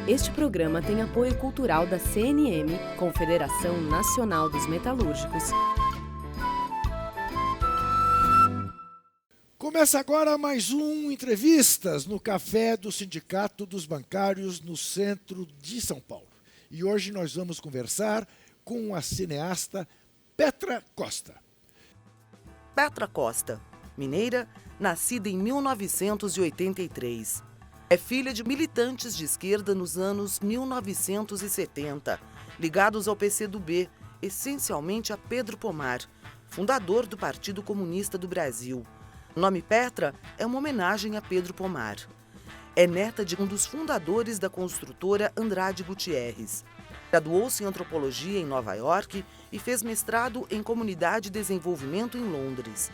Este programa tem apoio cultural da CNM, Confederação Nacional dos Metalúrgicos. Começa agora mais um Entrevistas no Café do Sindicato dos Bancários no centro de São Paulo. E hoje nós vamos conversar com a cineasta Petra Costa. Petra Costa, mineira, nascida em 1983. É filha de militantes de esquerda nos anos 1970, ligados ao PCdoB, essencialmente a Pedro Pomar, fundador do Partido Comunista do Brasil. O nome Petra é uma homenagem a Pedro Pomar. É neta de um dos fundadores da construtora Andrade Gutierrez. Graduou-se em antropologia em Nova York e fez mestrado em comunidade e desenvolvimento em Londres.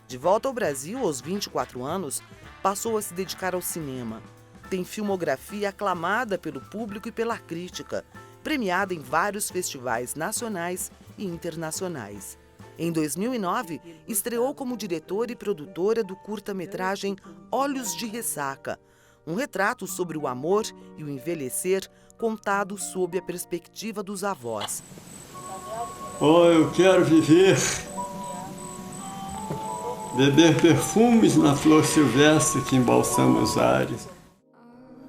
De volta ao Brasil aos 24 anos, passou a se dedicar ao cinema. Tem filmografia aclamada pelo público e pela crítica, premiada em vários festivais nacionais e internacionais. Em 2009, estreou como diretora e produtora do curta-metragem Olhos de Ressaca, um retrato sobre o amor e o envelhecer contado sob a perspectiva dos avós. Oh, eu quero viver, beber perfumes na flor silvestre que embalsama os ares.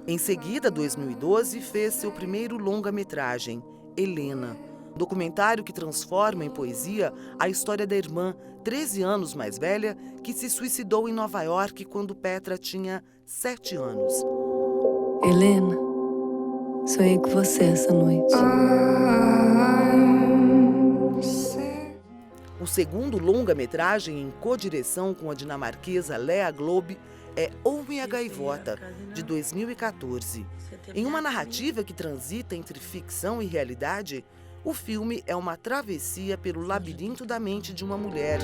Em seguida, 2012, fez seu primeiro longa-metragem, Helena, documentário que transforma em poesia a história da irmã, 13 anos mais velha, que se suicidou em Nova York quando Petra tinha 7 anos. Helena, sonhei com você essa noite. O segundo longa-metragem em codireção com a dinamarquesa Lea Globe é Homem a Gaivota, de 2014. Em uma narrativa que transita entre ficção e realidade, o filme é uma travessia pelo labirinto da mente de uma mulher.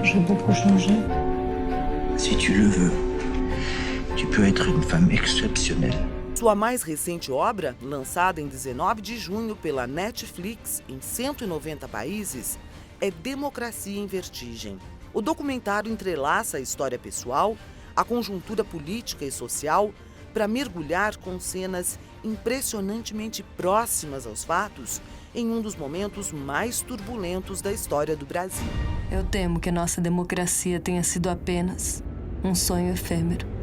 J'ai beaucoup changé. Si tu le veux, tu peux être une femme exceptionnelle. Sua mais recente obra, lançada em 19 de junho pela Netflix em 190 países, é Democracia em Vertigem. O documentário entrelaça a história pessoal, a conjuntura política e social, para mergulhar com cenas impressionantemente próximas aos fatos em um dos momentos mais turbulentos da história do Brasil. Eu temo que a nossa democracia tenha sido apenas um sonho efêmero.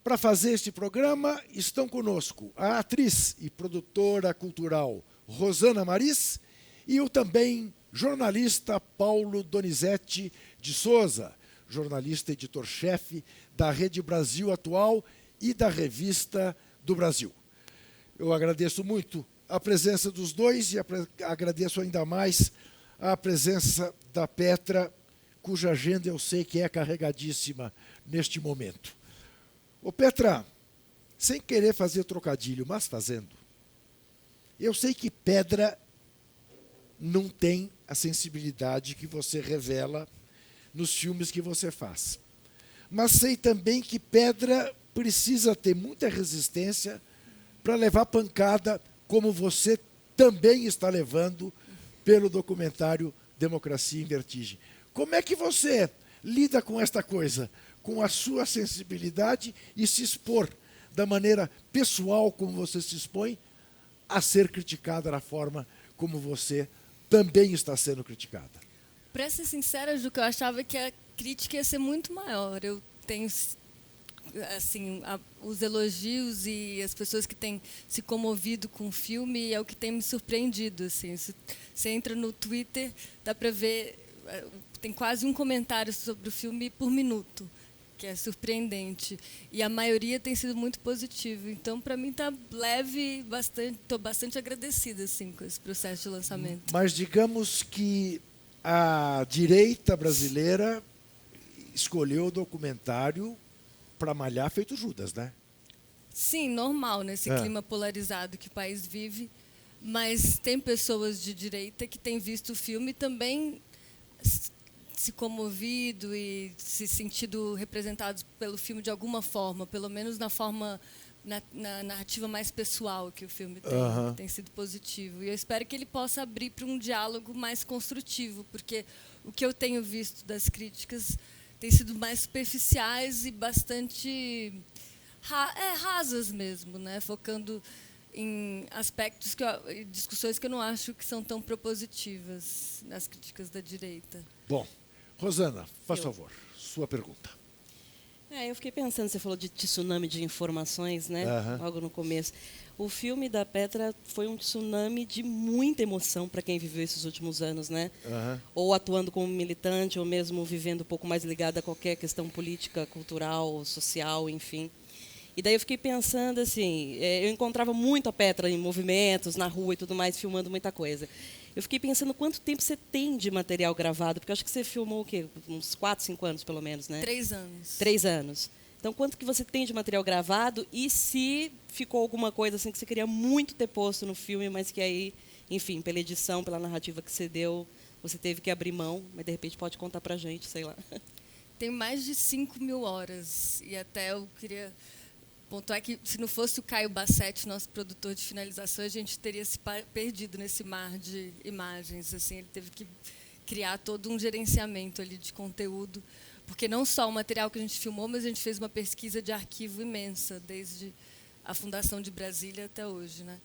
Para fazer este programa, estão conosco a atriz e produtora cultural Rosana Maris e o também jornalista Paulo Donizete de Souza, jornalista editor-chefe da Rede Brasil Atual e da Revista do Brasil. Eu agradeço muito a presença dos dois e agradeço ainda mais a presença da Petra, cuja agenda eu sei que é carregadíssima neste momento. Ô Petra, sem querer fazer trocadilho, mas fazendo, eu sei que pedra não tem a sensibilidade que você revela nos filmes que você faz. Mas sei também que pedra precisa ter muita resistência para levar pancada, como você também está levando pelo documentário Democracia em Vertigem. Como é que você lida com esta coisa? Com a sua sensibilidade e se expor da maneira pessoal como você se expõe a ser criticada da forma como você também está sendo criticada. Para ser sincera, Juca, eu achava que a crítica ia ser muito maior. Eu tenho assim, os elogios e as pessoas que têm se comovido com o filme é o que tem me surpreendido. Assim. Você entra no Twitter, dá para ver, tem quase um comentário sobre o filme por minuto, que é surpreendente. E a maioria tem sido muito positivo. Então, para mim, está leve, estou bastante agradecida assim, com esse processo de lançamento. Mas digamos que a direita brasileira escolheu o documentário para malhar feito Judas, né? Sim, normal, nesse clima polarizado que o país vive. Mas tem pessoas de direita que têm visto o filme e também se comovido e se sentido representados pelo filme de alguma forma, pelo menos na narrativa mais pessoal que o filme tem sido positivo. E eu espero que ele possa abrir para um diálogo mais construtivo, porque o que eu tenho visto das críticas tem sido mais superficiais e bastante rasas mesmo, né? Focando em aspectos discussões que eu não acho que são tão propositivas nas críticas da direita. Bom, Rosana, faz favor, sua pergunta. Eu fiquei pensando, você falou de tsunami de informações, né? Logo no começo. O filme da Petra foi um tsunami de muita emoção para quem viveu esses últimos anos, né? Ou atuando como militante, ou mesmo vivendo um pouco mais ligada a qualquer questão política, cultural, social, enfim. E daí eu fiquei pensando assim, eu encontrava muito a Petra em movimentos, na rua e tudo mais, filmando muita coisa. Eu fiquei pensando quanto tempo você tem de material gravado, porque eu acho que você filmou o quê? Uns 4, 5 anos, pelo menos, né? 3 anos. 3 anos. Então, quanto que você tem de material gravado e se ficou alguma coisa assim que você queria muito ter posto no filme, mas que aí, enfim, pela edição, pela narrativa que você deu, você teve que abrir mão, mas de repente pode contar pra gente, sei lá. Tem mais de 5.000 horas e até eu queria pontuar que se não fosse o Caio Bassetti, nosso produtor de finalização, a gente teria se perdido nesse mar de imagens. Assim, ele teve que criar todo um gerenciamento ali de conteúdo, porque não só o material que a gente filmou, mas a gente fez uma pesquisa de arquivo imensa, desde a fundação de Brasília até hoje, né?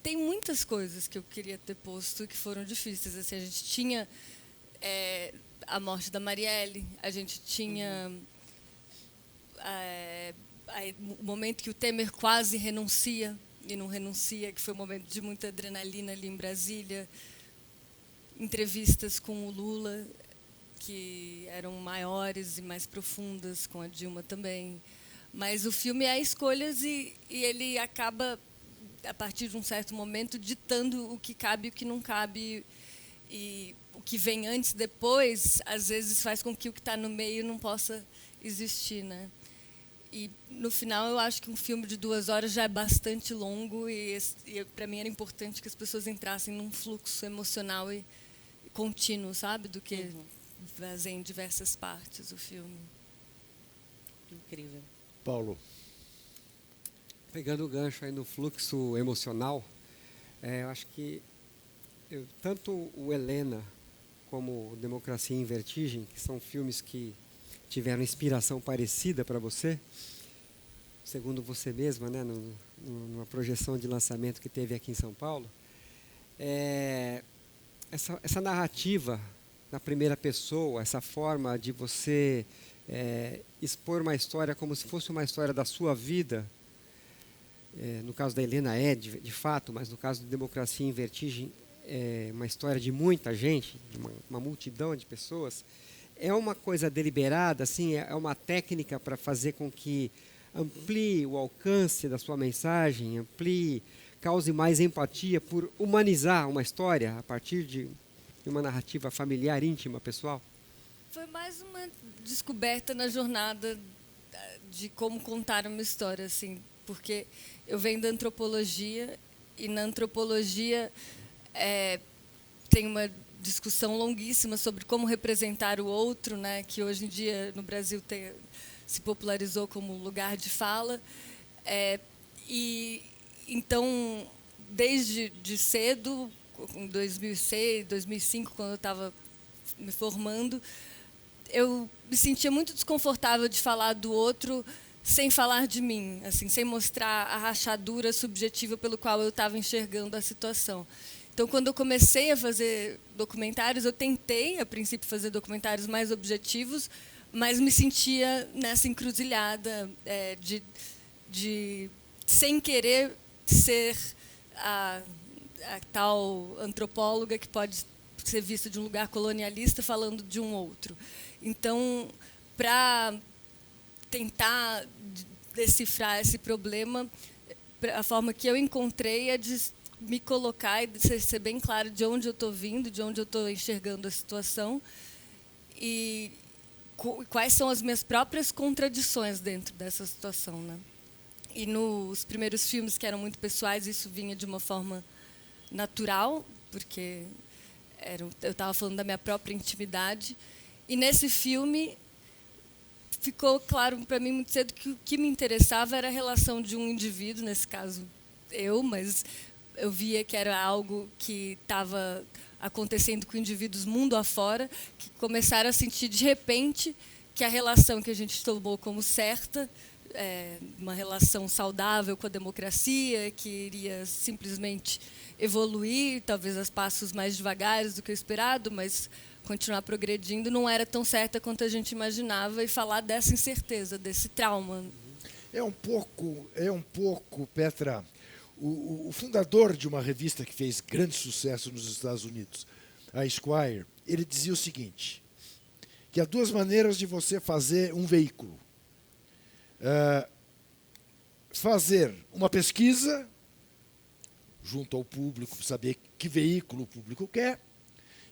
Tem muitas coisas que eu queria ter posto que foram difíceis. Assim, a gente tinha a morte da Marielle, a gente tinha o momento que o Temer quase renuncia, e não renuncia, que foi um momento de muita adrenalina ali em Brasília, entrevistas com o Lula, que eram maiores e mais profundas, com a Dilma também. Mas o filme é escolhas e ele acaba, a partir de um certo momento, ditando o que cabe e o que não cabe. E o que vem antes, depois, às vezes faz com que o que está no meio não possa existir, né? E, no final, eu acho que um filme de 2 horas já é bastante longo e para mim era importante que as pessoas entrassem num fluxo emocional e contínuo, sabe? Do que fazer em diversas partes o filme. Incrível. Paulo. Pegando o gancho aí no fluxo emocional, eu acho que tanto o Helena como Democracia em Vertigem, que são filmes que tiveram inspiração parecida para você, segundo você mesma, né, numa projeção de lançamento que teve aqui em São Paulo, essa narrativa na primeira pessoa, essa forma de você expor uma história como se fosse uma história da sua vida, no caso da Helena de fato, mas no caso de Democracia em Vertigem, uma história de muita gente, de uma multidão de pessoas. É uma coisa deliberada, assim, é uma técnica para fazer com que amplie o alcance da sua mensagem, cause mais empatia por humanizar uma história a partir de uma narrativa familiar, íntima, pessoal? Foi mais uma descoberta na jornada de como contar uma história, assim, porque eu venho da antropologia e na antropologia tem uma discussão longuíssima sobre como representar o outro, né, que hoje em dia no Brasil se popularizou como lugar de fala. E então, desde cedo, em 2006, 2005, quando eu estava me formando, eu me sentia muito desconfortável de falar do outro sem falar de mim, assim, sem mostrar a rachadura subjetiva pelo qual eu estava enxergando a situação. Então, quando eu comecei a fazer documentários, eu tentei, a princípio, fazer documentários mais objetivos, mas me sentia nessa encruzilhada de sem querer ser a tal antropóloga que pode ser vista de um lugar colonialista falando de um outro. Então, para tentar decifrar esse problema, a forma que eu encontrei é de me colocar e ser bem claro de onde eu estou vindo, de onde eu estou enxergando a situação e quais são as minhas próprias contradições dentro dessa situação, né? E nos primeiros filmes, que eram muito pessoais, isso vinha de uma forma natural, porque eu estava falando da minha própria intimidade. E nesse filme ficou claro para mim muito cedo que o que me interessava era a relação de um indivíduo, nesse caso eu, mas eu via que era algo que estava acontecendo com indivíduos mundo afora, que começaram a sentir de repente que a relação que a gente tomou como certa, uma relação saudável com a democracia, que iria simplesmente evoluir, talvez a passos mais devagares do que o esperado, mas continuar progredindo, não era tão certa quanto a gente imaginava, e falar dessa incerteza, desse trauma. É um pouco, Petra, o fundador de uma revista que fez grande sucesso nos Estados Unidos, a Esquire, ele dizia o seguinte, que há duas maneiras de você fazer um veículo. Fazer uma pesquisa junto ao público, para saber que veículo o público quer,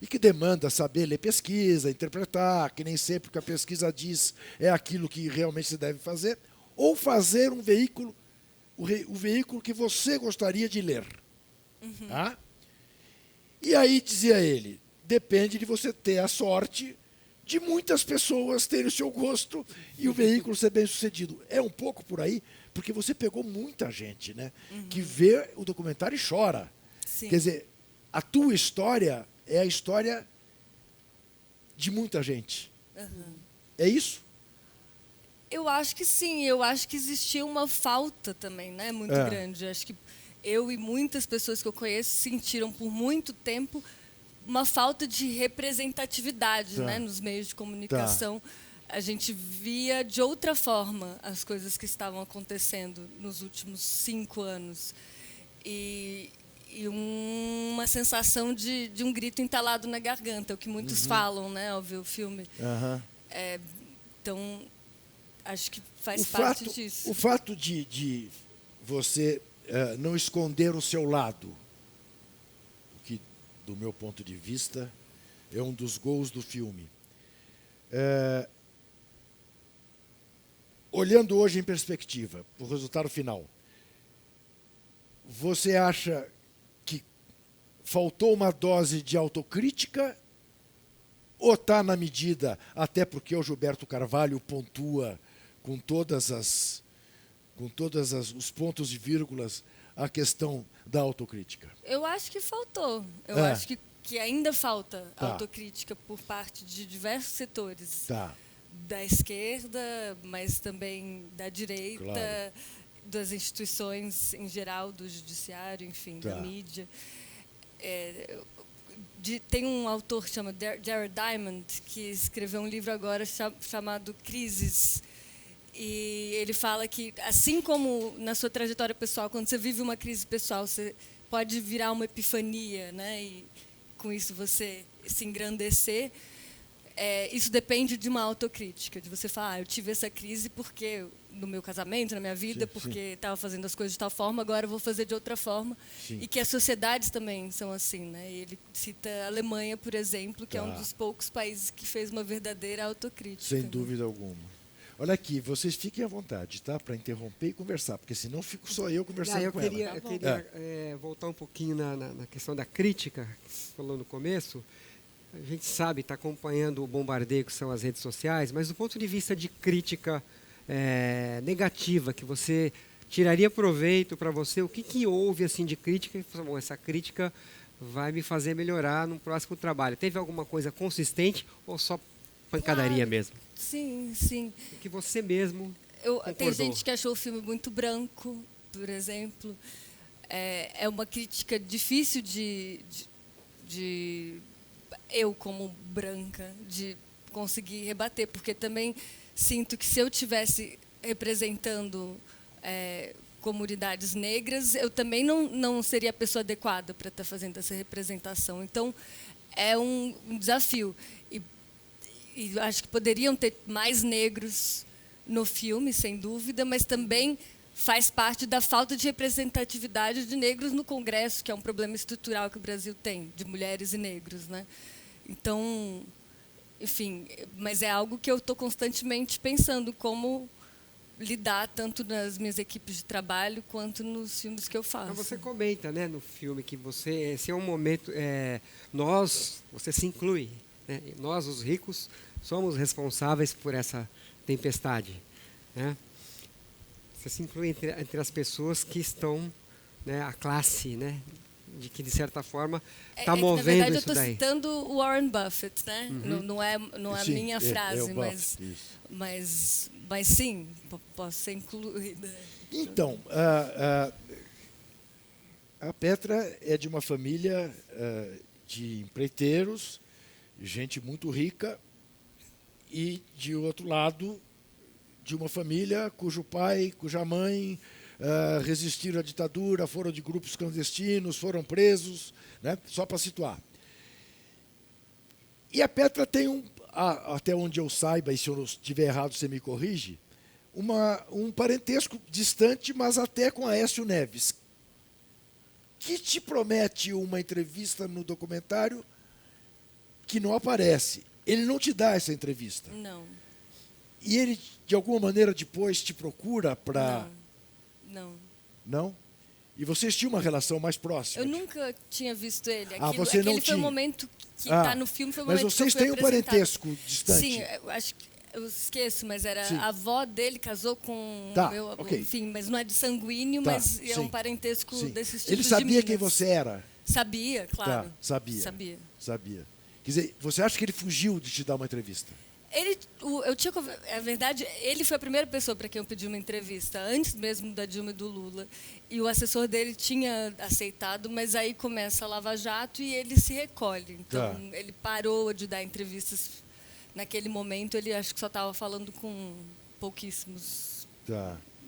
e que demanda saber ler pesquisa, interpretar, que nem sempre o que a pesquisa diz é aquilo que realmente se deve fazer, ou fazer um veículo, o veículo que você gostaria de ler. Uhum. Tá? E aí, dizia ele, depende de você ter a sorte de muitas pessoas terem o seu gosto e o veículo ser bem sucedido. É um pouco por aí, porque você pegou muita gente, né, que vê o documentário e chora. Sim. Quer dizer, a tua história é a história de muita gente. Uhum. É isso? Eu acho que sim. Eu acho que existia uma falta também, né, muito grande. Eu acho que eu e muitas pessoas que eu conheço sentiram por muito tempo uma falta de representatividade, né, nos meios de comunicação. A gente via de outra forma as coisas que estavam acontecendo nos últimos 5 anos. E uma sensação de um grito entalado na garganta, o que muitos falam, né, ao ver o filme. Então, acho que faz parte disso. O fato de você não esconder o seu lado, o que, do meu ponto de vista, é um dos gols do filme. Olhando hoje em perspectiva, o resultado final, você acha que faltou uma dose de autocrítica ou está na medida, até porque o Gilberto Carvalho pontua com todas os pontos e vírgulas a questão da autocrítica? Eu acho que faltou. Eu acho que ainda falta autocrítica por parte de diversos setores. Da esquerda, mas também da direita, das instituições em geral, do judiciário, enfim, da mídia. Tem um autor que chama Jared Diamond, que escreveu um livro agora chamado Crises. E ele fala que, assim como na sua trajetória pessoal, quando você vive uma crise pessoal, você pode virar uma epifania, né? E com isso você se engrandecer. Isso depende de uma autocrítica, de você falar, eu tive essa crise porque no meu casamento, na minha vida, porque estava fazendo as coisas de tal forma, agora eu vou fazer de outra forma. E que as sociedades também são assim, né? E ele cita a Alemanha, por exemplo, que é um dos poucos países que fez uma verdadeira autocrítica. Sem dúvida alguma. Olha aqui, vocês fiquem à vontade, tá? Para interromper e conversar, porque senão fico só eu conversando com ela. Eu queria voltar um pouquinho na questão da crítica, que você falou no começo. A gente sabe, está acompanhando o bombardeio que são as redes sociais, mas do ponto de vista de crítica negativa, que você tiraria proveito para você, o que houve assim de crítica? Bom, essa crítica vai me fazer melhorar no próximo trabalho. Teve alguma coisa consistente ou só pancadaria mesmo? Sim, sim. O que você mesmo concordou? Tem gente que achou o filme muito branco, por exemplo. É uma crítica difícil de eu, como branca, de conseguir rebater, porque também sinto que se eu estivesse representando comunidades negras, eu também não seria a pessoa adequada para estar fazendo essa representação. Então, é um desafio. E acho que poderiam ter mais negros no filme, sem dúvida, mas também faz parte da falta de representatividade de negros no Congresso, que é um problema estrutural que o Brasil tem, de mulheres e negros, né? Então, enfim, mas é algo que eu estou constantemente pensando, como lidar tanto nas minhas equipes de trabalho quanto nos filmes que eu faço. Mas você comenta, né, no filme que esse é um momento, você se inclui, né? Nós, os ricos, somos responsáveis por essa tempestade, né? Você se inclui entre as pessoas que estão, né, a classe, né, de que de certa forma está movendo na verdade, isso daí. Eu estou citando o Warren Buffett, né? Uhum. Não é a Sim, minha frase, Buffett, mas sim, posso ser incluída. Então, a Petra é de uma família de empreiteiros, gente muito rica, e, de outro lado, de uma família cujo pai, cuja mãe resistiram à ditadura, foram de grupos clandestinos, foram presos, né? Só para situar. E a Petra tem até onde eu saiba, e se eu estiver errado você me corrige, um parentesco distante, mas até com Aécio Neves, que te promete uma entrevista no documentário que não aparece. Ele não te dá essa entrevista. Não. E ele, de alguma maneira, depois te procura para... Não. Não? E vocês tinham uma relação mais próxima? Eu nunca tinha visto ele. Você não foi tinha. O momento que está no filme, foi o mas momento vocês que eu fui têm um parentesco distante? Sim, eu acho que eu esqueço, mas era Sim. a avó dele casou com Tá, o meu avô. ok. Enfim, mas não é de sanguíneo, Tá, mas é sim, um parentesco sim. desses tipos Ele de sabia Minas. quem você era? Sabia, claro. Tá, sabia. Sabia. Quer dizer, você acha que ele fugiu de te dar uma entrevista? É verdade, ele foi a primeira pessoa para quem eu pedi uma entrevista, antes mesmo da Dilma e do Lula. E o assessor dele tinha aceitado, mas aí começa a Lava Jato e ele se recolhe. Então, ele parou de dar entrevistas. Naquele momento, ele acho que só estava falando com pouquíssimos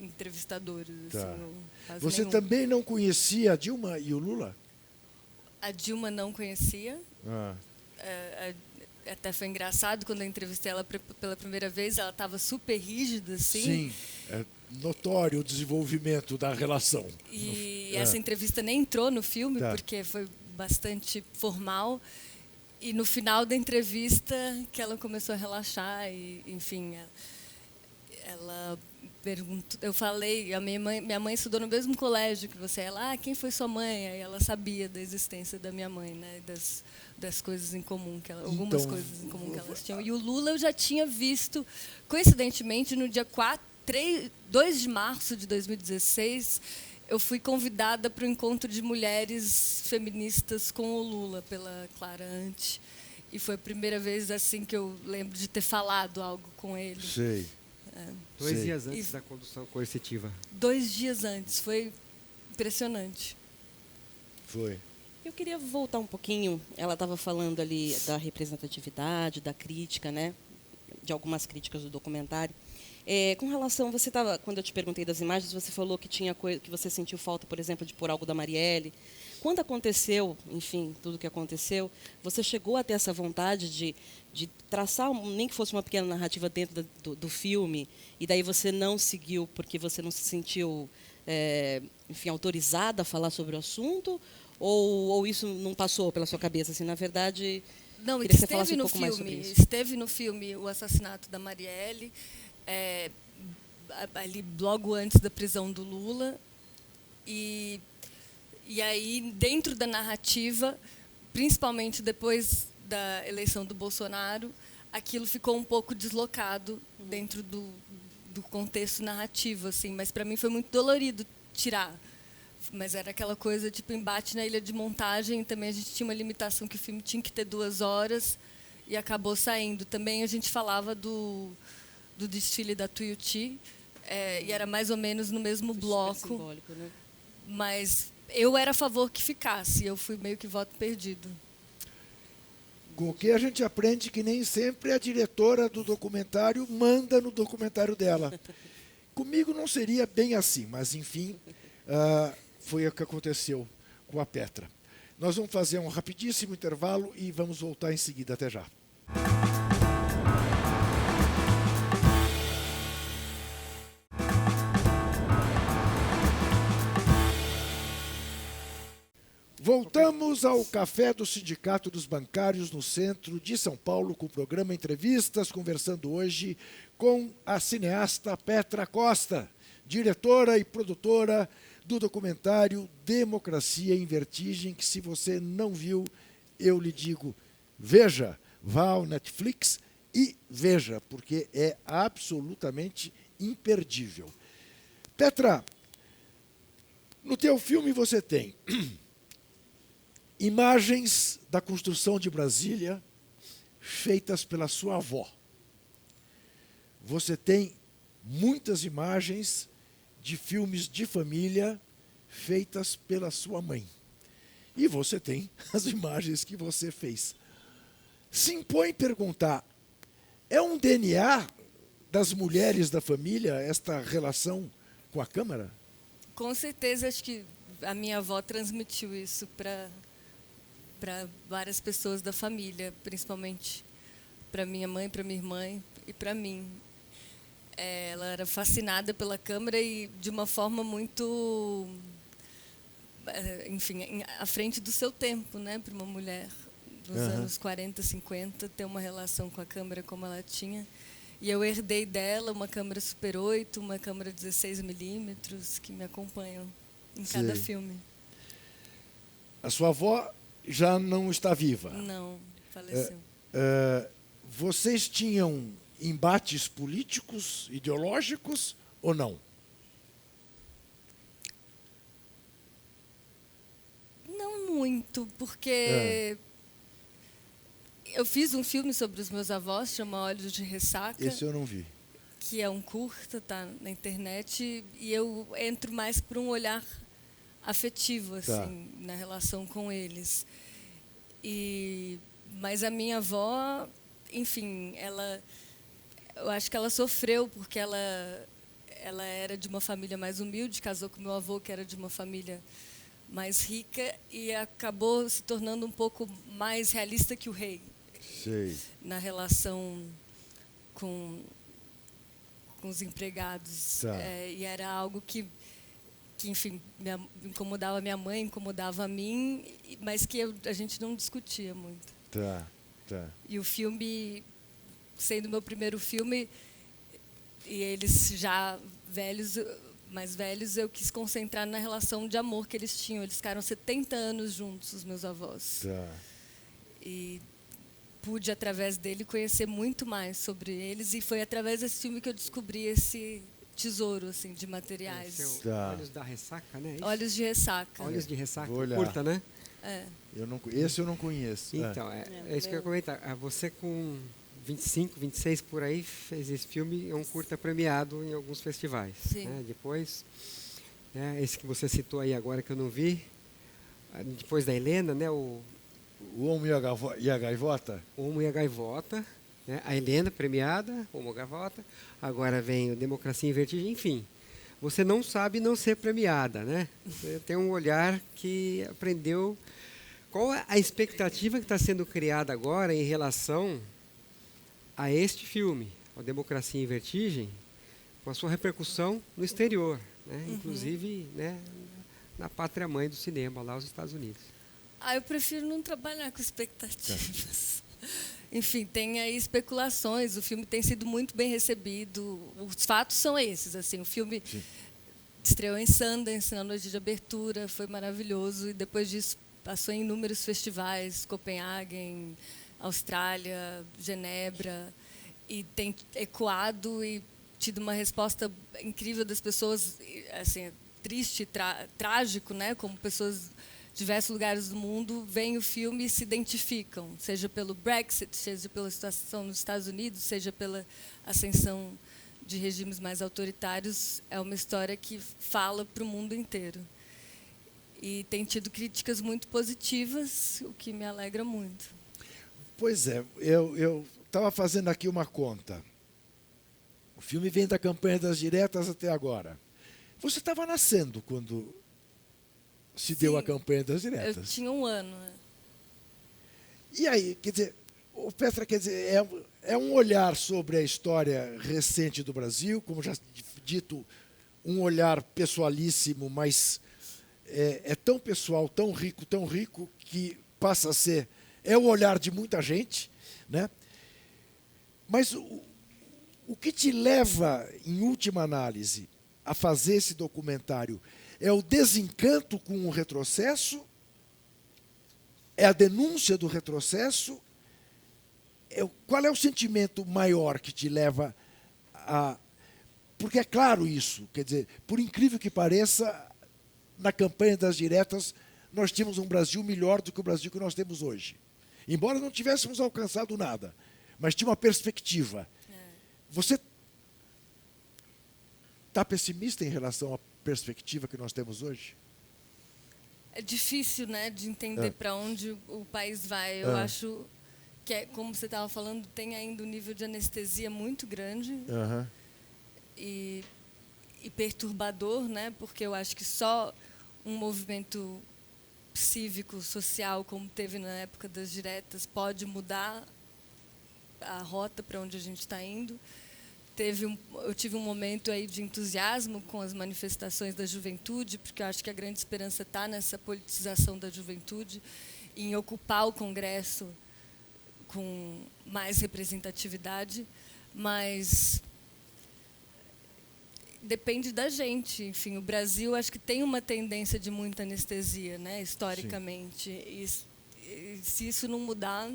entrevistadores. Assim, você nenhum. também não conhecia a Dilma e o Lula? A Dilma não conhecia. Até foi engraçado, quando eu entrevistei ela pela primeira vez, ela estava super rígida, assim. Sim, é notório o desenvolvimento da relação. E essa entrevista nem entrou no filme, porque foi bastante formal. E no final da entrevista, que ela começou a relaxar, e, enfim, ela perguntou, eu falei, minha mãe estudou no mesmo colégio que você. Ela, quem foi sua mãe? Aí ela sabia da existência da minha mãe, né? Das coisas em comum, algumas coisas em comum que elas tinham. E o Lula eu já tinha visto, coincidentemente, no dia 2 de março de 2016, eu fui convidada para o encontro de mulheres feministas com o Lula, pela Clara Ante. E foi a primeira vez assim que eu lembro de ter falado algo com ele. Sei. 2 dias antes da condução coercitiva. 2 dias antes, foi impressionante. Foi. Eu queria voltar um pouquinho, ela estava falando ali da representatividade, da crítica, né? De algumas críticas do documentário. Com relação, você estava, quando eu te perguntei das imagens, você falou que tinha que você sentiu falta, por exemplo, de pôr algo da Marielle. Quando aconteceu, enfim, tudo que aconteceu, você chegou a ter essa vontade de traçar, nem que fosse uma pequena narrativa dentro do filme, e daí você não seguiu porque você não se sentiu, enfim, autorizada a falar sobre o assunto? Ou isso não passou pela sua cabeça? Assim, na verdade, não, queria que você falasse um pouco mais sobre isso. Esteve no filme o assassinato da Marielle, ali logo antes da prisão do Lula. E aí, dentro da narrativa, principalmente depois da eleição do Bolsonaro, aquilo ficou um pouco deslocado dentro do contexto narrativo, assim. Mas, para mim, foi muito dolorido tirar. Mas era aquela coisa, tipo, embate na ilha de montagem. Também a gente tinha uma limitação que o filme tinha que ter 2 horas e acabou saindo. Também a gente falava do desfile da Tuiuti, e era mais ou menos no mesmo bloco. Simbólico, né? Mas eu era a favor que ficasse. Eu fui meio que voto perdido. Com o que a gente aprende que nem sempre a diretora do documentário manda no documentário dela. Comigo não seria bem assim, mas, enfim... foi o que aconteceu com a Petra. Nós vamos fazer um rapidíssimo intervalo e vamos voltar em seguida. Até já. Voltamos ao Café do Sindicato dos Bancários no centro de São Paulo com o programa Entrevistas, conversando hoje com a cineasta Petra Costa, diretora e produtora do documentário Democracia em Vertigem, que se você não viu, eu lhe digo, veja, vá ao Netflix e veja, porque é absolutamente imperdível. Petra, no teu filme você tem imagens da construção de Brasília feitas pela sua avó. Você tem muitas imagens de filmes de família feitas pela sua mãe. E você tem as imagens que você fez. Se impõe perguntar, é um DNA das mulheres da família esta relação com a câmera? Com certeza, acho que a minha avó transmitiu isso para várias pessoas da família, principalmente para minha mãe, para minha irmã e para mim. Ela era fascinada pela câmera e de uma forma muito, enfim, à frente do seu tempo, né, para uma mulher dos anos 40, 50, ter uma relação com a câmera como ela tinha. E eu herdei dela uma câmera Super 8, uma câmera 16mm, que me acompanham em cada filme. A sua avó já não está viva? Não, faleceu. Vocês tinham embates políticos, ideológicos ou não? Não muito, porque eu fiz um filme sobre os meus avós, chama Olhos de Ressaca. Esse eu não vi. Que é um curta, tá na internet, e eu entro mais por um olhar afetivo, assim, na relação com eles. Mas a minha avó, enfim, eu acho que ela sofreu porque ela era de uma família mais humilde, casou com meu avô, que era de uma família mais rica, e acabou se tornando um pouco mais realista que o rei. Sei. Na relação com os empregados. E era algo que enfim, incomodava minha mãe, incomodava a mim, mas que a gente não discutia muito. Tá. E o filme, sendo meu primeiro filme, e eles já mais velhos, eu quis concentrar na relação de amor que eles tinham. Eles ficaram 70 anos juntos, os meus avós. Tá. E pude, através dele, conhecer muito mais sobre eles, e foi através desse filme que eu descobri esse tesouro, assim, de materiais. Olhos da Ressaca, né? Olhos de Ressaca. Olhos de Ressaca, Vou olhar. curta, né? Esse eu não conheço. Então, é isso que eu ia comentar. Você com 25, 26 por aí, fez esse filme, é um curta premiado em alguns festivais. Sim. Né? Depois, esse que você citou aí agora, que eu não vi, depois da Helena, né? O Homo e a Gaivota? O Homo e a Gaivota. Né? A Helena, premiada, Homo e a Gaivota. Agora vem o Democracia em Vertigem, enfim. Você não sabe não ser premiada, né? Você tem um olhar que aprendeu. Qual é a expectativa que está sendo criada agora em relação a este filme, a Democracia em Vertigem, com a sua repercussão no exterior, né? Inclusive, né, na pátria-mãe do cinema, lá nos Estados Unidos? Eu prefiro não trabalhar com expectativas. Enfim, tem aí especulações, o filme tem sido muito bem recebido, os fatos são esses, assim, o filme estreou em Sundance, na noite de abertura, foi maravilhoso, e depois disso passou em inúmeros festivais, Copenhague, Austrália, Genebra, e tem ecoado e tido uma resposta incrível das pessoas, assim, triste, trágico, né, como pessoas de diversos lugares do mundo veem o filme e se identificam, seja pelo Brexit, seja pela situação nos Estados Unidos, seja pela ascensão de regimes mais autoritários. É uma história que fala para o mundo inteiro. E tem tido críticas muito positivas, o que me alegra muito. Pois é, eu estava fazendo aqui uma conta. O filme vem da campanha das diretas até agora. Você estava nascendo quando se deu a campanha das diretas? Eu tinha 1 ano. Né? E aí, quer dizer, o Petra, quer dizer, é um olhar sobre a história recente do Brasil, como já dito, um olhar pessoalíssimo, mas é tão pessoal, tão rico, que passa a ser... É o olhar de muita gente, né? Mas o que te leva, em última análise, a fazer esse documentário é o desencanto com o retrocesso? É a denúncia do retrocesso? Qual é o sentimento maior que te leva a... Porque é claro isso, quer dizer, por incrível que pareça, na campanha das diretas, nós tínhamos um Brasil melhor do que o Brasil que nós temos hoje. Embora não tivéssemos alcançado nada, mas tinha uma perspectiva. Você está pessimista em relação à perspectiva que nós temos hoje? É difícil, né, de entender para onde o país vai. Eu acho que, como você estava falando, tem ainda um nível de anestesia muito grande e perturbador, né, porque eu acho que só um movimento cívico, social, como teve na época das diretas, pode mudar a rota para onde a gente está indo. Eu tive um momento aí de entusiasmo com as manifestações da juventude, porque eu acho que a grande esperança está nessa politização da juventude, em ocupar o Congresso com mais representatividade, mas depende da gente. Enfim, o Brasil acho que tem uma tendência de muita anestesia, né, historicamente. E se isso não mudar,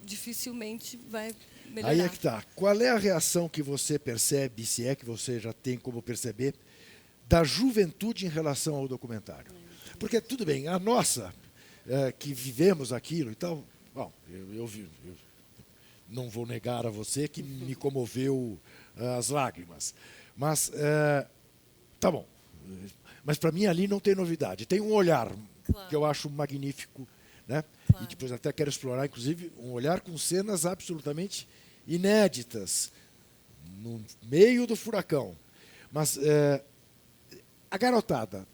dificilmente vai melhorar. Aí é que está. Qual é a reação que você percebe, se é que você já tem como perceber, da juventude em relação ao documentário? Porque, tudo bem, a nossa, que vivemos aquilo e tal, bom, eu não vou negar a você que me comoveu as lágrimas. Mas, tá bom. Mas, para mim, ali não tem novidade. Tem um olhar que eu acho magnífico, né? E depois até quero explorar, inclusive, um olhar com cenas absolutamente inéditas, no meio do furacão. Mas a garotada,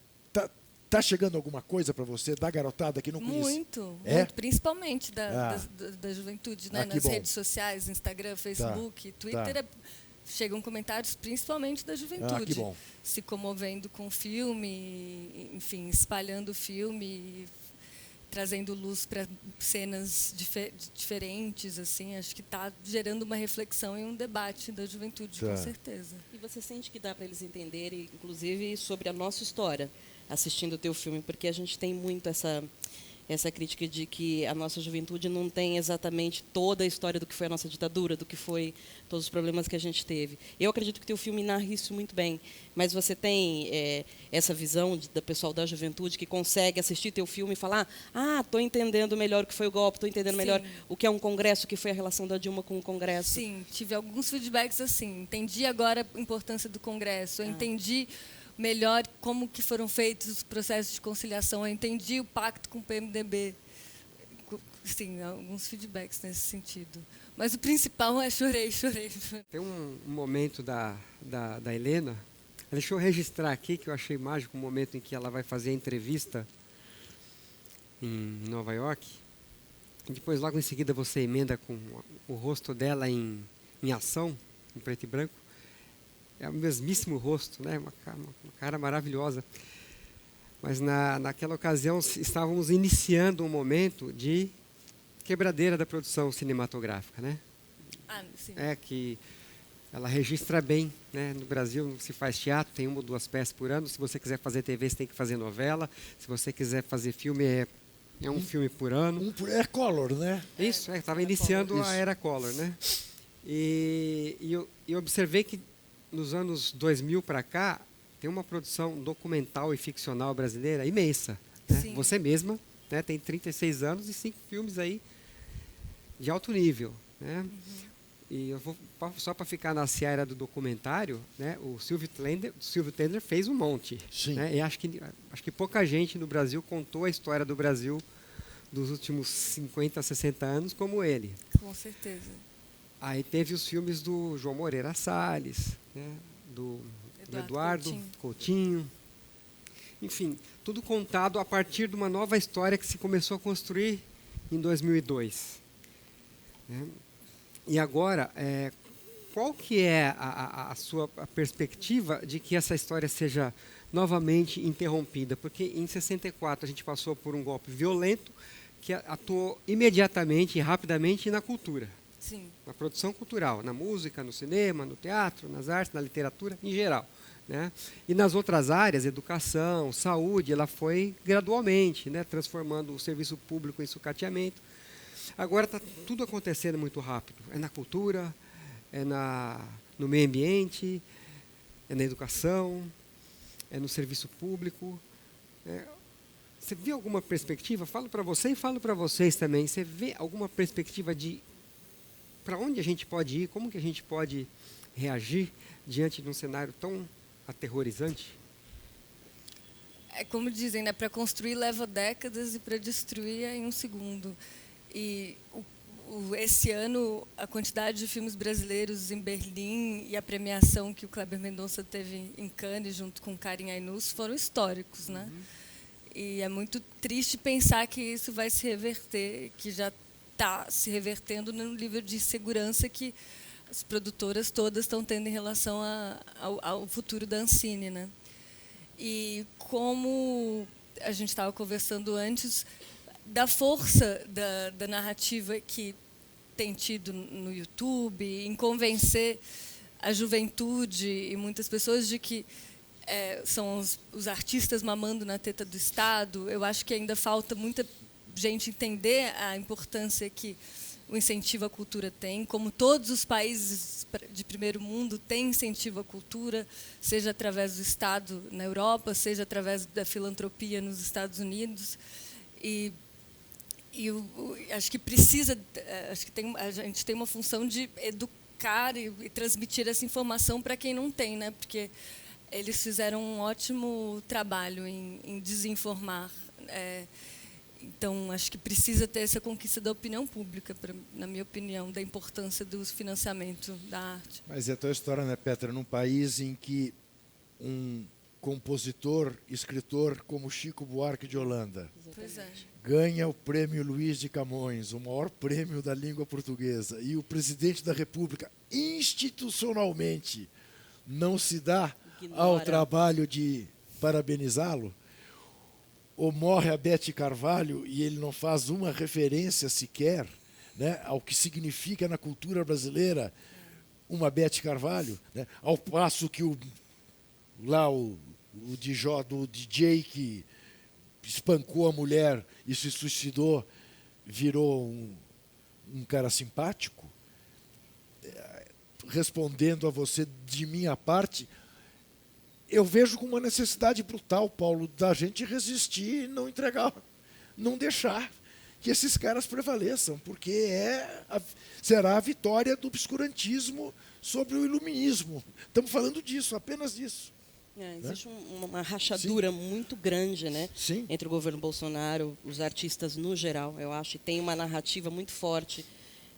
tá chegando alguma coisa para você da garotada que não conhece? Muito, principalmente da juventude, né? Nas redes sociais, Instagram, Facebook, Twitter, chegam comentários principalmente da juventude, se comovendo com o filme, enfim, espalhando o filme, trazendo luz para cenas diferentes, assim, acho que está gerando uma reflexão e um debate da juventude, com certeza. E você sente que dá para eles entenderem, inclusive, sobre a nossa história, assistindo o teu filme, porque a gente tem muito essa crítica de que a nossa juventude não tem exatamente toda a história do que foi a nossa ditadura, do que foi todos os problemas que a gente teve. Eu acredito que o teu filme narra isso muito bem, mas você tem essa visão do pessoal da juventude que consegue assistir teu filme e falar: estou entendendo melhor o que foi o golpe, estou entendendo melhor o que é um congresso, o que foi a relação da Dilma com o Congresso. Sim, tive alguns feedbacks assim, entendi agora a importância do Congresso, eu entendi melhor como que foram feitos os processos de conciliação. Eu entendi o pacto com o PMDB. Sim, alguns feedbacks nesse sentido. Mas o principal é chorei. Tem um momento da Helena, deixa eu registrar aqui, que eu achei mágico, um momento em que ela vai fazer a entrevista em Nova York, e depois logo em seguida você emenda com o rosto dela em ação, em preto e branco. É o mesmíssimo rosto, né? Uma cara maravilhosa. Mas naquela ocasião estávamos iniciando um momento de quebradeira da produção cinematográfica, né? Sim. Que ela registra bem, né? No Brasil não se faz teatro, tem 1 ou 2 peças por ano. Se você quiser fazer TV, você tem que fazer novela. Se você quiser fazer filme, é um filme por ano. É Collor, né? Isso, estava iniciando a era Collor, né? E eu observei que nos anos 2000 para cá, tem uma produção documental e ficcional brasileira imensa. Né? Você mesma, né, tem 36 anos e 5 filmes aí de alto nível. Né? E eu vou, só para ficar na seara do documentário, né, o Silvio Tendler fez um monte. Né? E acho que pouca gente no Brasil contou a história do Brasil dos últimos 50, 60 anos como ele. Com certeza. Aí teve os filmes do João Moreira Salles, né, do Eduardo Coutinho. Enfim, tudo contado a partir de uma nova história que se começou a construir em 2002. Né? E agora, qual que é a sua perspectiva de que essa história seja novamente interrompida? Porque em 64 a gente passou por um golpe violento que atuou imediatamente e rapidamente na cultura. Sim. Na produção cultural, na música, no cinema, no teatro, nas artes, na literatura, em geral. Né? E nas outras áreas, educação, saúde, ela foi gradualmente, né, transformando o serviço público em sucateamento. Agora está tudo acontecendo muito rápido. É na cultura, é no meio ambiente, é na educação, é no serviço público. Você vê alguma perspectiva? Falo para você e falo para vocês também. Você vê alguma perspectiva de para onde a gente pode ir? Como que a gente pode reagir diante de um cenário tão aterrorizante? É como dizem, né? Para construir leva décadas e para destruir é em um segundo. E esse ano, a quantidade de filmes brasileiros em Berlim e a premiação que o Kleber Mendonça teve em Cannes, junto com Karin Ainus, foram históricos. Né? E é muito triste pensar que isso vai se reverter, que já está se revertendo no nível de segurança que as produtoras todas estão tendo em relação ao futuro da Ancine. Né? E como a gente estava conversando antes, da força da narrativa que tem tido no YouTube, em convencer a juventude e muitas pessoas de que são os artistas mamando na teta do Estado, eu acho que ainda falta muita gente entender a importância que o incentivo à cultura tem, como todos os países de primeiro mundo têm incentivo à cultura, seja através do Estado na Europa, seja através da filantropia nos Estados Unidos. E acho que a gente tem uma função de educar e transmitir essa informação para quem não tem, né? Porque eles fizeram um ótimo trabalho em desinformar. Então, acho que precisa ter essa conquista da opinião pública, na minha opinião, da importância do financiamento da arte. Mas é a tua história, né, Petra? Num país em que um compositor, escritor como Chico Buarque de Holanda ganha o prêmio Luiz de Camões, o maior prêmio da língua portuguesa, e o presidente da República institucionalmente não se dá ao trabalho de parabenizá-lo, ou morre a Bete Carvalho e ele não faz uma referência sequer, né, ao que significa na cultura brasileira uma Bete Carvalho, né, ao passo que o DJ que espancou a mulher e se suicidou virou um cara simpático. Respondendo a você de minha parte, eu vejo com uma necessidade brutal, Paulo, da gente resistir e não entregar, não deixar que esses caras prevaleçam, porque será a vitória do obscurantismo sobre o iluminismo. Estamos falando disso, apenas disso. Existe uma rachadura muito grande, né, entre o governo Bolsonaro, os artistas no geral, eu acho, e tem uma narrativa muito forte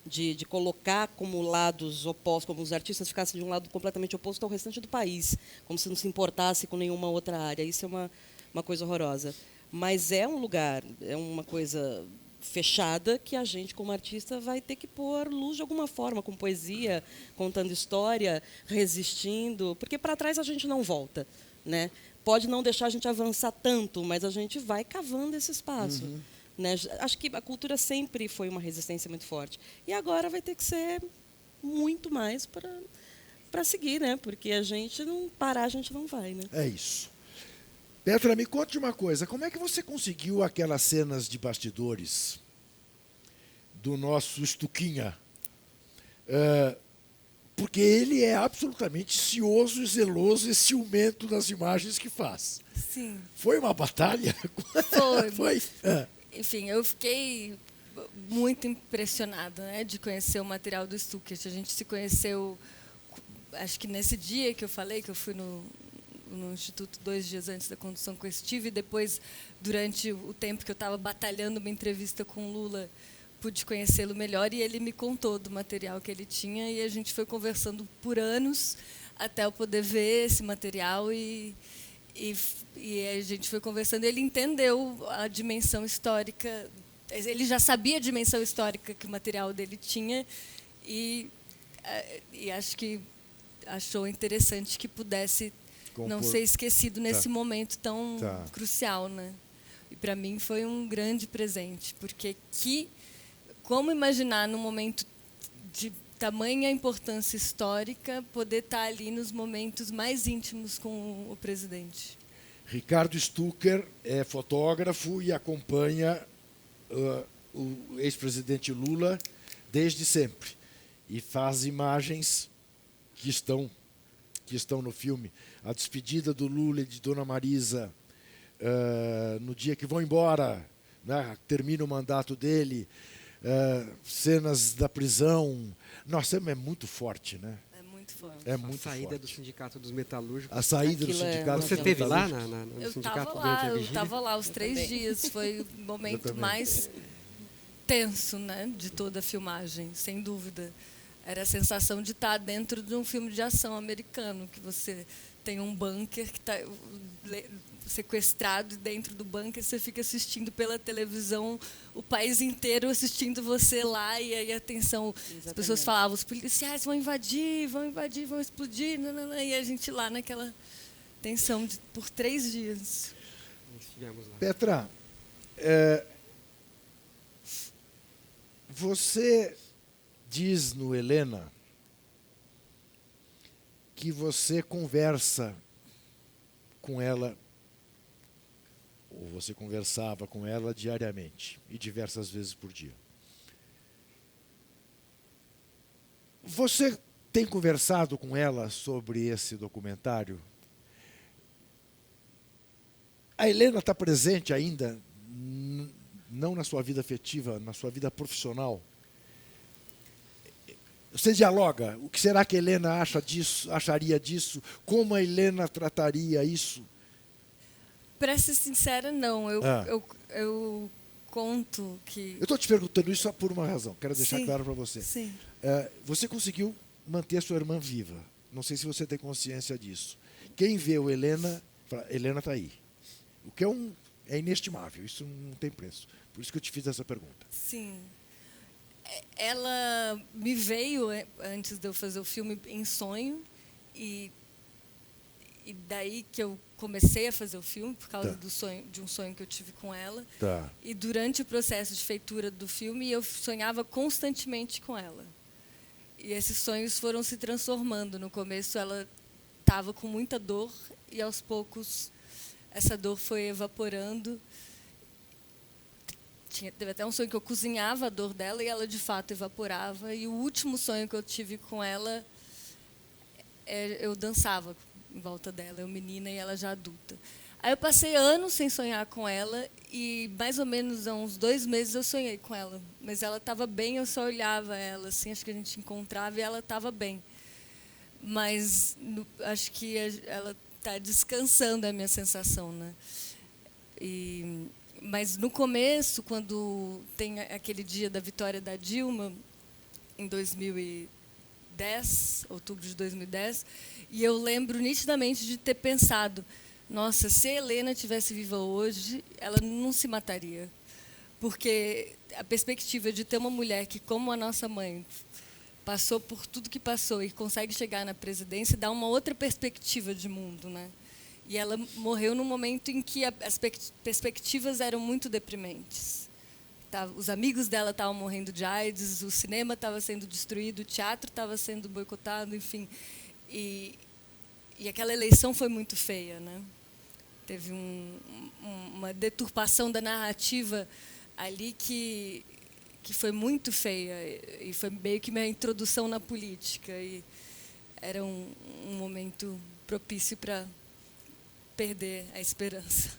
de colocar como lados opostos, como os artistas ficassem de um lado completamente oposto ao restante do país, como se não se importasse com nenhuma outra área. Isso é uma coisa horrorosa. Mas é um lugar, é uma coisa fechada que a gente, como artista, vai ter que pôr luz de alguma forma, com poesia, contando história, resistindo, porque para trás a gente não volta, né? Pode não deixar a gente avançar tanto, mas a gente vai cavando esse espaço. Né? Acho que a cultura sempre foi uma resistência muito forte. E agora vai ter que ser muito mais para seguir, né? Porque a gente não parar, a gente não vai. Né? É isso. Petra, me conte uma coisa. Como é que você conseguiu aquelas cenas de bastidores do nosso Stuquinha? Porque ele é absolutamente cioso, zeloso e ciumento das imagens que faz. Sim. Foi uma batalha? Foi. Enfim, eu fiquei muito impressionada, né, de conhecer o material do Stuckert. A gente se conheceu, acho que nesse dia que eu falei, que eu fui no Instituto 2 dias antes da condução com o Steve, e depois, durante o tempo que eu estava batalhando uma entrevista com o Lula, pude conhecê-lo melhor, e ele me contou do material que ele tinha, e a gente foi conversando por anos até eu poder ver esse material, e a gente foi conversando, e ele entendeu a dimensão histórica, ele já sabia a dimensão histórica que o material dele tinha, e E acho que achou interessante que pudesse não ser esquecido nesse momento tão crucial, né? E para mim foi um grande presente, porque como imaginar num momento de tamanha importância histórica poder estar ali nos momentos mais íntimos com o presidente. Ricardo Stucker é fotógrafo e acompanha o ex-presidente Lula desde sempre e faz imagens que estão no filme. A despedida do Lula e de Dona Marisa no dia que vão embora, né, termina o mandato dele, cenas da prisão. Nossa, é muito forte, né? É muito forte. É muito a saída forte. do Sindicato dos Metalúrgicos. A saída do Sindicato dos Você esteve lá Metalúrgicos? no sindicato Eu durante a vigília? estava lá os 3 dias. Foi o momento mais tenso, né, de toda a filmagem, sem dúvida. Era a sensação de estar dentro de um filme de ação americano, que você tem um bunker que está sequestrado, e dentro do bunker você fica assistindo pela televisão o país inteiro assistindo você lá, e aí a tensão. Exatamente. As pessoas falavam, os policiais vão invadir, vão explodir, e a gente lá naquela tensão por 3 dias. Petra, você diz no Helena que você conversa com ela, ou você conversava com ela diariamente e diversas vezes por dia. Você tem conversado com ela sobre esse documentário? A Helena está presente ainda, não na sua vida afetiva, na sua vida profissional? Você dialoga? O que será que a Helena acharia disso? Como a Helena trataria isso? Para ser sincera, não. Eu conto que... Eu estou te perguntando isso só por uma razão. Quero deixar Sim. claro para você. Sim. Você conseguiu manter a sua irmã viva. Não sei se você tem consciência disso. Quem vê o Helena, fala, Helena está aí. O que é inestimável. Isso não tem preço. Por isso que eu te fiz essa pergunta. Sim. Ela me veio, antes de eu fazer o filme, em sonho, e daí que eu comecei a fazer o filme, por causa de um sonho que eu tive com ela. Tá. E durante o processo de feitura do filme, eu sonhava constantemente com ela. E esses sonhos foram se transformando. No começo, ela estava com muita dor, e aos poucos essa dor foi evaporando. Teve até um sonho que eu cozinhava a dor dela e ela, de fato, evaporava. E o último sonho que eu tive com ela, eu dançava em volta dela, eu menina e ela já adulta. Aí eu passei anos sem sonhar com ela e, mais ou menos há uns 2 meses, eu sonhei com ela. Mas ela estava bem, eu só olhava ela, assim, acho que a gente encontrava e ela estava bem. Mas acho que ela está descansando, é a minha sensação, né? Mas no começo, quando tem aquele dia da vitória da Dilma, em 2010, outubro de 2010, e eu lembro nitidamente de ter pensado, nossa, se a Helena estivesse viva hoje, ela não se mataria. Porque a perspectiva de ter uma mulher que, como a nossa mãe, passou por tudo que passou e consegue chegar na presidência, dá uma outra perspectiva de mundo, né? E ela morreu num momento em que as perspectivas eram muito deprimentes. Os amigos dela estavam morrendo de AIDS, o cinema estava sendo destruído, o teatro estava sendo boicotado, enfim. E aquela eleição foi muito feia, né? Teve uma deturpação da narrativa ali que foi muito feia, e foi meio que minha introdução na política. E era um momento propício para perder a esperança.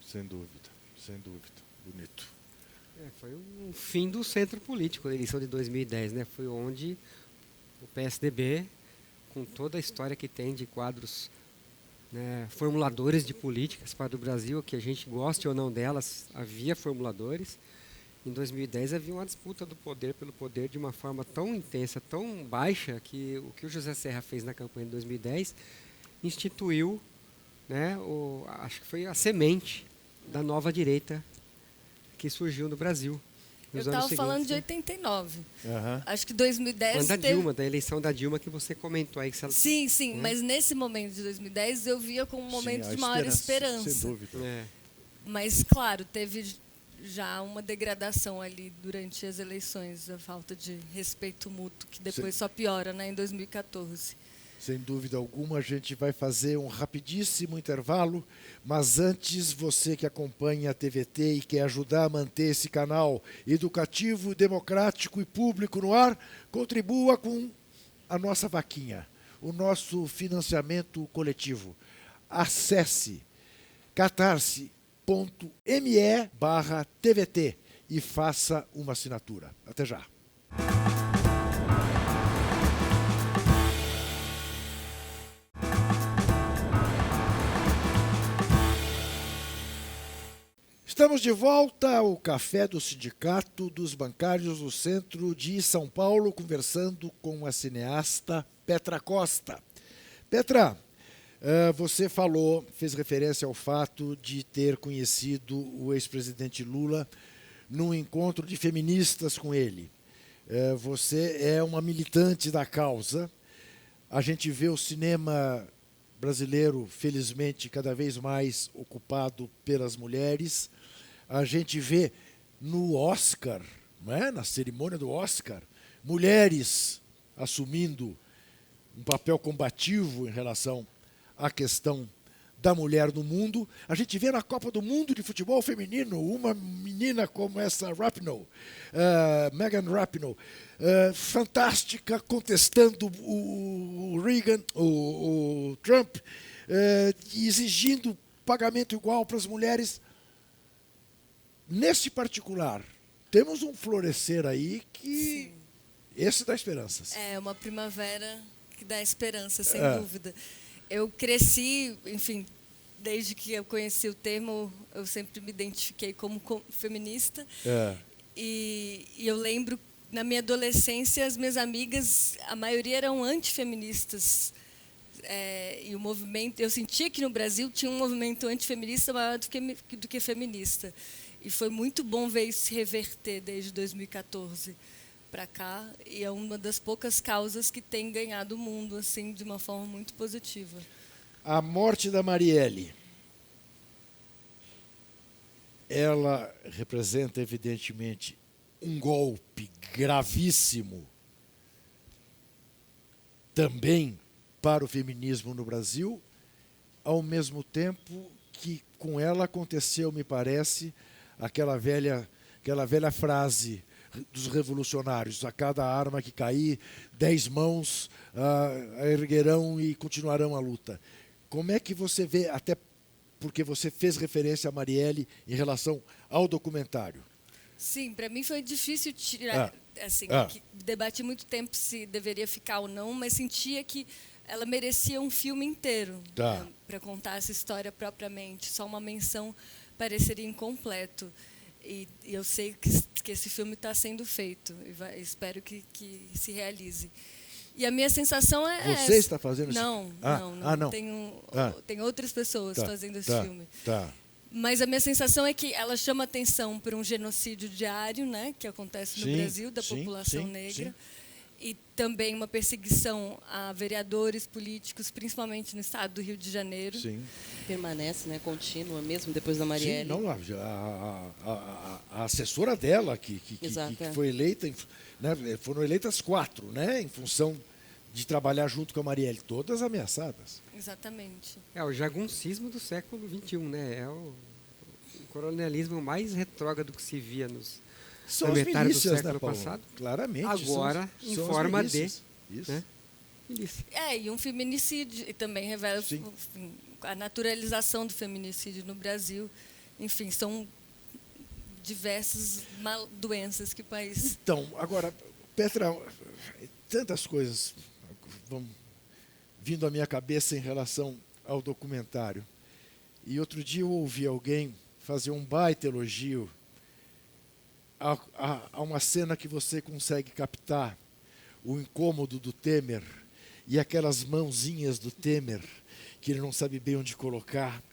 Sem dúvida, sem dúvida. Bonito. Foi um fim do centro político, a eleição de 2010, né? Foi onde o PSDB, com toda a história que tem de quadros, né, formuladores de políticas para o Brasil, que a gente goste ou não delas, havia formuladores. Em 2010 havia uma disputa do poder pelo poder de uma forma tão intensa, tão baixa, que o José Serra fez na campanha de 2010 instituiu, né, acho que foi a semente da nova direita que surgiu no Brasil. Eu estava falando de 89. Uhum. Acho que 2010 da Dilma, da eleição da Dilma que você comentou aí. Que ela... Sim, mas nesse momento de 2010 eu via como um momento de maior esperança. Sem dúvida. Mas, claro, teve já uma degradação ali durante as eleições, a falta de respeito mútuo, que depois só piora, né, em 2014. Sem dúvida alguma, a gente vai fazer um rapidíssimo intervalo, mas antes, você que acompanha a TVT e quer ajudar a manter esse canal educativo, democrático e público no ar, contribua com a nossa vaquinha, o nosso financiamento coletivo. Acesse catarse.me/TVT e faça uma assinatura. Até já. Estamos de volta ao Café do Sindicato dos Bancários do Centro de São Paulo, conversando com a cineasta Petra Costa. Petra, você fez referência ao fato de ter conhecido o ex-presidente Lula num encontro de feministas com ele. Você é uma militante da causa. A gente vê o cinema brasileiro, felizmente, cada vez mais ocupado pelas mulheres. A gente vê no Oscar, não é? Na cerimônia do Oscar, mulheres assumindo um papel combativo em relação à questão da mulher no mundo. A gente vê na Copa do Mundo de Futebol Feminino uma menina como essa Rapinoe, Megan Rapinoe, fantástica, contestando o Reagan, o Trump, exigindo pagamento igual para as mulheres. Nesse particular, temos um florescer aí que... Sim. Esse dá esperanças. É uma primavera que dá esperança, sem dúvida. Eu cresci, enfim, desde que eu conheci o termo, eu sempre me identifiquei como feminista. E eu lembro, na minha adolescência, as minhas amigas, a maioria eram antifeministas. E o movimento, eu sentia que no Brasil tinha um movimento antifeminista maior do que feminista. E foi muito bom ver isso se reverter desde 2014 para cá. E é uma das poucas causas que tem ganhado o mundo assim, de uma forma muito positiva. A morte da Marielle, ela representa, evidentemente, um golpe gravíssimo também para o feminismo no Brasil, ao mesmo tempo que com ela aconteceu, me parece, aquela velha frase dos revolucionários: a cada arma que cair, 10 mãos a erguerão e continuarão a luta. Como é que você vê, até porque você fez referência a Marielle em relação ao documentário? Sim, para mim foi difícil tirar, debati muito tempo se deveria ficar ou não, mas sentia que ela merecia um filme inteiro para contar essa história propriamente. Só uma menção pareceria incompleto. E eu sei que esse filme está sendo feito. E espero que se realize. E a minha sensação é essa. Você está fazendo isso? Não. Tem outras pessoas fazendo esse filme. Mas a minha sensação é que ela chama atenção para um genocídio diário, né, que acontece no Brasil, da população negra. E também uma perseguição a vereadores políticos, principalmente no estado do Rio de Janeiro. Sim. Permanece, né, contínua, mesmo depois da Marielle. Sim, não, a assessora dela, que foi eleita, né, foram eleitas 4, né, em função de trabalhar junto com a Marielle, todas ameaçadas. Exatamente. É o jaguncismo do século XXI, né? É o coronelismo mais retrógrado que se via são as milícias, do século passado. Claramente. Agora, em forma de... Isso. Né? E um feminicídio, e também revela a naturalização do feminicídio no Brasil. Enfim, são diversas doenças que o país... Então, agora, Petra, tantas coisas vão vindo à minha cabeça em relação ao documentário. E outro dia eu ouvi alguém fazer um baita elogio a uma cena que você consegue captar o incômodo do Temer e aquelas mãozinhas do Temer que ele não sabe bem onde colocar.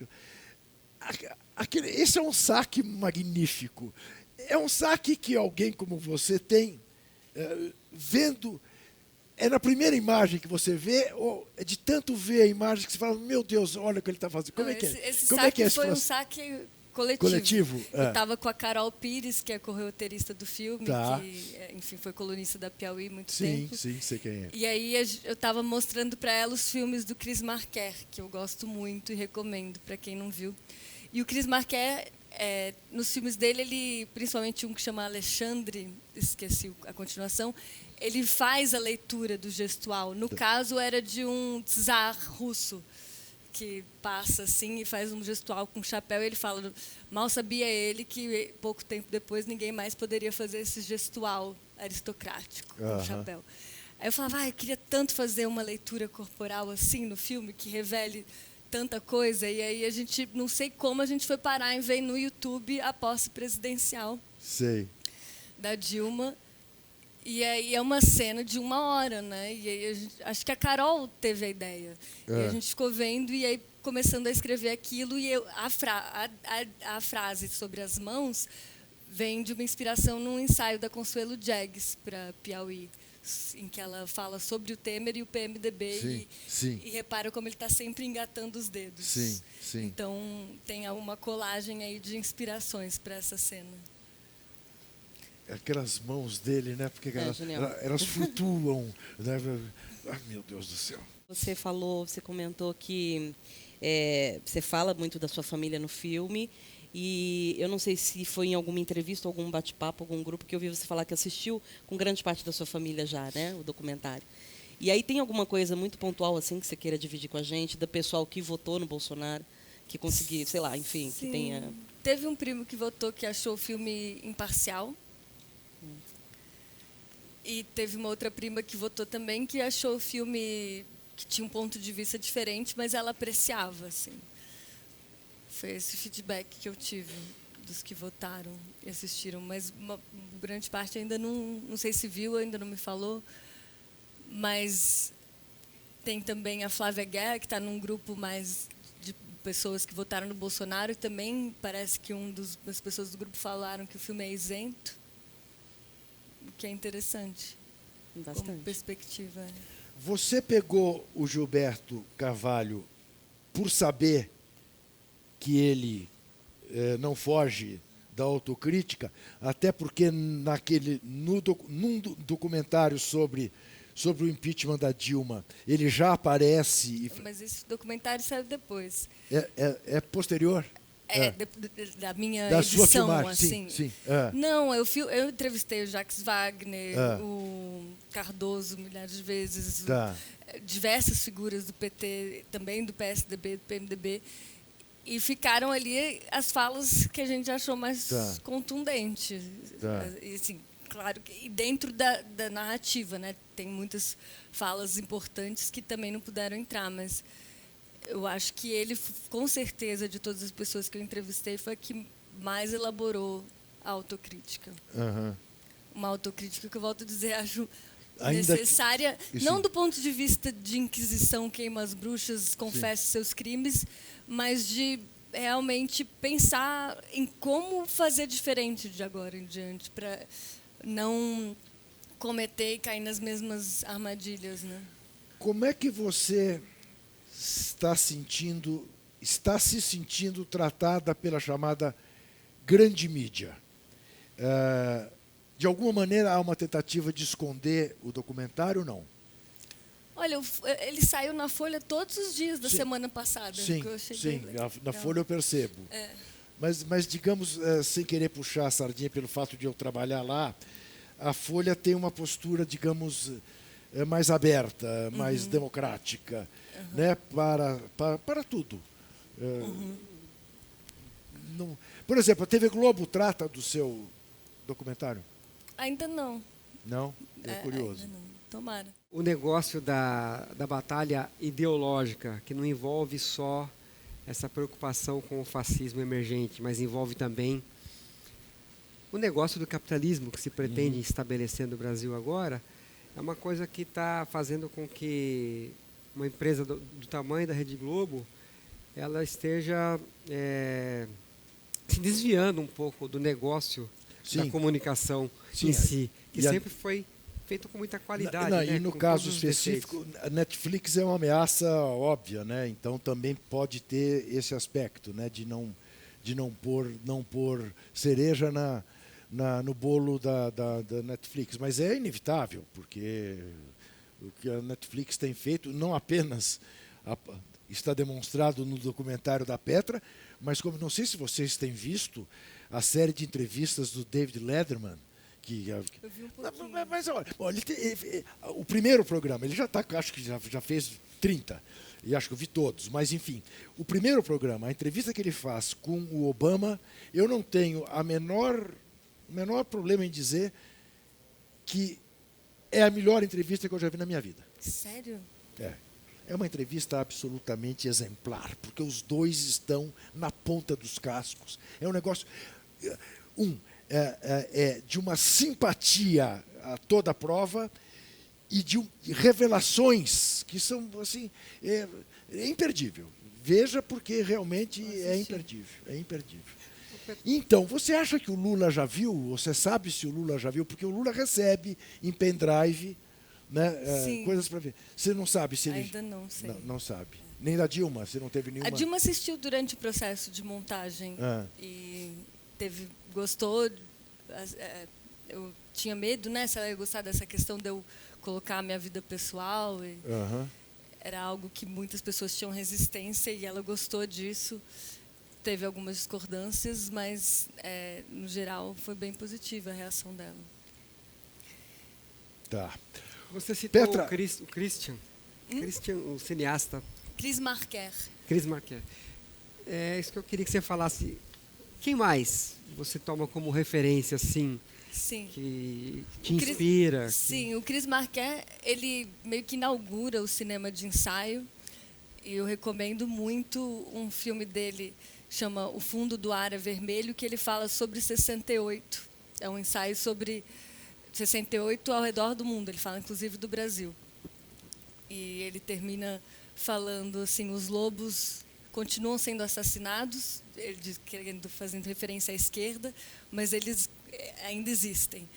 Esse é um saque magnífico. É um saque que alguém como você tem, vendo... É na primeira imagem que você vê, ou é de tanto ver a imagem que você fala, meu Deus, olha o que ele está fazendo. Como é que é? Esse Como saque é que é esse foi um processo? saque coletivo. Coletivo? Eu estava com a Carol Pires, que é corroteirista do filme, Tá. que, enfim, foi colunista da Piauí há muito Sim, tempo. sim, sei quem é. E aí eu estava mostrando para ela os filmes do Chris Marker, que eu gosto muito e recomendo para quem não viu. E o Chris Marker, nos filmes dele, ele, principalmente um que chama Alexandre, esqueci a continuação, ele faz a leitura do gestual. No caso, era de um czar russo, que passa assim e faz um gestual com chapéu. E ele fala, mal sabia ele que, pouco tempo depois, ninguém mais poderia fazer esse gestual aristocrático com chapéu. Aí eu falava, eu queria tanto fazer uma leitura corporal assim no filme, que revele tanta coisa. E aí a gente, não sei como, a gente foi parar em ver no YouTube a posse presidencial da Dilma. E aí é uma cena de 1 hora, né? E aí acho que a Carol teve a ideia. E a gente ficou vendo e aí começando a escrever aquilo. E a frase sobre as mãos vem de uma inspiração num ensaio da Consuelo Jagues para Piauí, em que ela fala sobre o Temer e o PMDB e repara como ele está sempre engatando os dedos. Sim. Então tem uma colagem aí de inspirações para essa cena. Aquelas mãos dele, né? Porque elas flutuam. Né? Ai, meu Deus do céu. Você comentou que você fala muito da sua família no filme. E eu não sei se foi em alguma entrevista, algum bate-papo, algum grupo, que eu vi você falar que assistiu com grande parte da sua família já, né? O documentário. E aí tem alguma coisa muito pontual assim que você queira dividir com a gente, do pessoal que votou no Bolsonaro, que conseguiu, sei lá, enfim, Sim. que tenha... Teve um primo que votou que achou o filme imparcial. E teve uma outra prima que votou também que achou o filme que tinha um ponto de vista diferente, mas ela apreciava, assim. Foi esse feedback que eu tive dos que votaram e assistiram, mas uma grande parte ainda não sei se viu, ainda não me falou. Mas tem também a Flávia Guerra, que está num grupo mais de pessoas que votaram no Bolsonaro, e também parece que das pessoas do grupo falaram que o filme é isento. O que é interessante, bastante, como perspectiva. Você pegou o Gilberto Carvalho por saber que ele não foge da autocrítica, até porque num documentário sobre o impeachment da Dilma, ele já aparece... Mas esse documentário saiu depois. É posterior? Da minha da edição, sua filmagem, assim. Sim. Não, eu entrevistei o Jacques Wagner, o Cardoso milhares de vezes, diversas figuras do PT, também do PSDB, do PMDB, e ficaram ali as falas que a gente achou mais contundentes. E, assim, claro que dentro da narrativa, né, tem muitas falas importantes que também não puderam entrar, mas eu acho que ele, com certeza, de todas as pessoas que eu entrevistei, foi a que mais elaborou a autocrítica. Uma autocrítica que, eu volto a dizer, acho necessária, não do ponto de vista de inquisição, queima as bruxas, confesse seus crimes, mas de realmente pensar em como fazer diferente de agora em diante, para não cometer e cair nas mesmas armadilhas, né? Como é que você está se sentindo tratada pela chamada grande mídia? De alguma maneira há uma tentativa de esconder o documentário ou não? Olha, ele saiu na Folha todos os dias da semana passada. Sim, que eu achei na Folha eu percebo. Mas digamos, sem querer puxar a sardinha pelo fato de eu trabalhar lá, a Folha tem uma postura, digamos, mais aberta, mais democrática, né, para tudo. Não, por exemplo, a TV Globo trata do seu documentário? Ainda não. Não? É curioso. Ainda não. Tomara. O negócio da batalha ideológica, que não envolve só essa preocupação com o fascismo emergente, mas envolve também o negócio do capitalismo que se pretende estabelecer no Brasil agora, é uma coisa que está fazendo com que uma empresa do tamanho da Rede Globo ela esteja se desviando um pouco do negócio da comunicação Sim, em si, que e sempre foi feito com muita qualidade. Né? E no caso específico, a Netflix é uma ameaça óbvia, né? Então também pode ter esse aspecto, né? De não pôr cereja no bolo da Netflix. Mas é inevitável, porque o que a Netflix tem feito não apenas está demonstrado no documentário da Petra, mas como não sei se vocês têm visto a série de entrevistas do David Letterman, Eu vi um pouquinho. mas olha, o primeiro programa, ele já está, acho que já fez 30, e acho que eu vi todos, mas enfim, o primeiro programa, a entrevista que ele faz com o Obama, eu não tenho o menor problema em dizer que é a melhor entrevista que eu já vi na minha vida. Sério? É uma entrevista absolutamente exemplar, porque os dois estão na ponta dos cascos. É um negócio... de uma simpatia a toda a prova e de revelações que são assim é imperdível. Veja, porque realmente é imperdível. É imperdível. Então, você acha que o Lula já viu? Você sabe se o Lula já viu? Porque o Lula recebe em pendrive, né, coisas para ver. Você não sabe se ele... Ainda não sei. Não sabe. Nem da Dilma? Você não teve nenhuma... A Dilma assistiu durante o processo de montagem e gostou. Eu tinha medo, né, se ela ia gostar dessa questão de eu colocar a minha vida pessoal. Era algo que muitas pessoas tinham resistência e ela gostou disso. Teve algumas discordâncias, mas, no geral, foi bem positiva a reação dela. Tá. Você citou Petra. o Christian, o cineasta. Chris Marker. Chris Marker. É isso que eu queria que você falasse. Quem mais você toma como referência, assim, Sim. que te inspira? Sim, o Chris Marker, ele meio que inaugura o cinema de ensaio. E eu recomendo muito um filme dele, chama O Fundo do Ar é Vermelho, que ele fala sobre 68. É um ensaio sobre 68 ao redor do mundo. Ele fala, inclusive, do Brasil. E ele termina falando assim, os lobos continuam sendo assassinados, ele diz, fazendo referência à esquerda, mas eles ainda existem.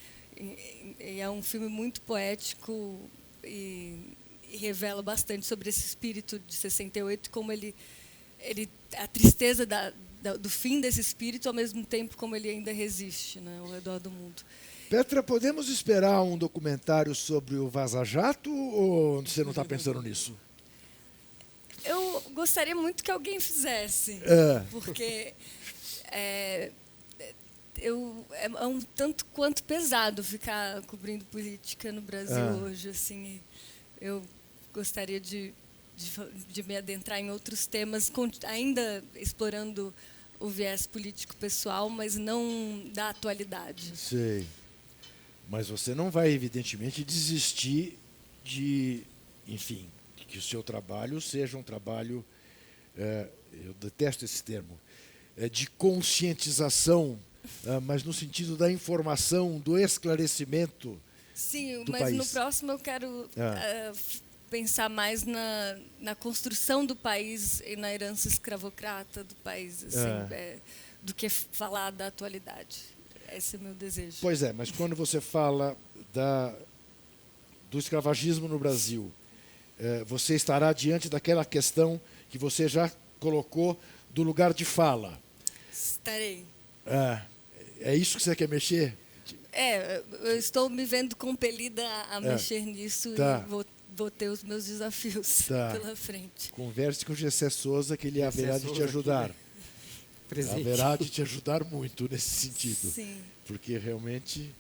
E é um filme muito poético e revela bastante sobre esse espírito de 68, como a tristeza do fim desse espírito, ao mesmo tempo como ele ainda resiste, né, ao redor do mundo. Petra, podemos esperar um documentário sobre o Vaza Jato ou você não está pensando nisso? Eu gostaria muito que alguém fizesse, porque é um tanto quanto pesado ficar cobrindo política no Brasil hoje. Assim, eu gostaria de me adentrar em outros temas, ainda explorando o viés político pessoal, mas não da atualidade. Sei. Mas você não vai, evidentemente, desistir de, enfim, que o seu trabalho seja um trabalho, eu detesto esse termo, de conscientização, mas no sentido da informação, do esclarecimento. Sim, do mas país. No próximo eu quero pensar mais na construção do país e na herança escravocrata do país, assim, do que falar da atualidade. Esse é o meu desejo. Pois é, mas quando você fala do escravagismo no Brasil, você estará diante daquela questão que você já colocou do lugar de fala. Estarei. É isso que você quer mexer? Eu estou me vendo compelida a mexer nisso e vou ter os meus desafios pela frente. Converse com o Gessé Souza, que ele haverá de te ajudar. Haverá de te ajudar muito nesse sentido. Sim. Porque realmente...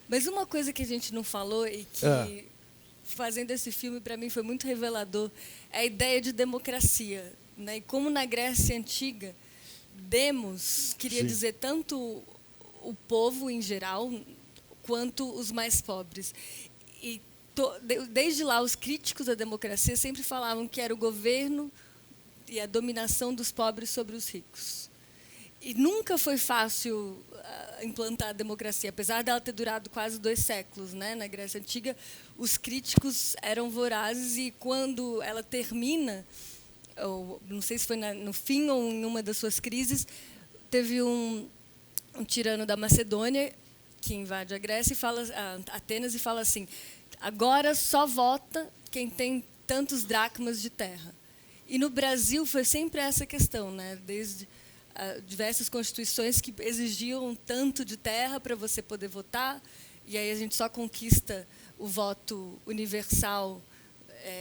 Mas uma coisa que a gente não falou e que, fazendo esse filme, para mim foi muito revelador, é a ideia de democracia. Né? E como na Grécia Antiga, demos queria dizer tanto o povo em geral, quanto os mais pobres. E desde lá, os críticos da democracia sempre falavam que era o governo e a dominação dos pobres sobre os ricos. E nunca foi fácil implantar a democracia, apesar dela ter durado quase 2 séculos, né? Na Grécia Antiga, os críticos eram vorazes e quando ela termina, ou não sei se foi no fim ou em uma das suas crises, teve um tirano da Macedônia que invade a Grécia e fala, Atenas, e fala assim: agora só vota quem tem tantos dracmas de terra. E no Brasil foi sempre essa questão, né? Desde diversas constituições que exigiam tanto de terra para você poder votar, e aí a gente só conquista o voto universal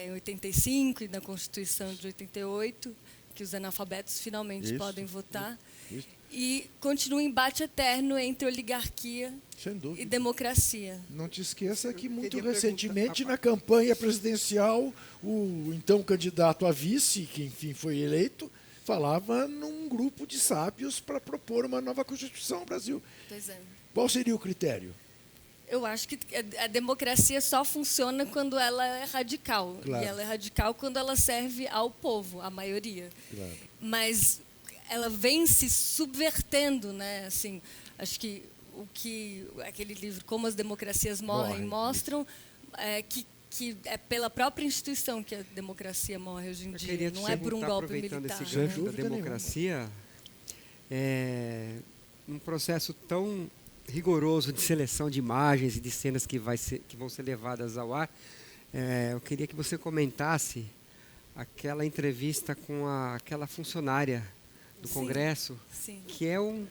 em 85 e na Constituição de 88, que os analfabetos finalmente podem votar. Isso. E continua um embate eterno entre oligarquia e democracia. Não te esqueça que muito recentemente, na campanha presidencial, o então candidato a vice, que enfim foi eleito, falava num grupo de sábios para propor uma nova Constituição no Brasil. Pois é. Qual seria o critério? Eu acho que a democracia só funciona quando ela é radical. Claro. E ela é radical quando ela serve ao povo, à maioria. Claro. Mas ela vem se subvertendo, né? Assim, acho que aquele livro Como as Democracias Morrem mostram que é pela própria instituição que a democracia morre hoje em dia. Não é por um golpe militar. Esse gancho da democracia, um processo tão rigoroso de seleção de imagens e de cenas que vão ser levadas ao ar, eu queria que você comentasse aquela entrevista com aquela funcionária do Congresso, que é um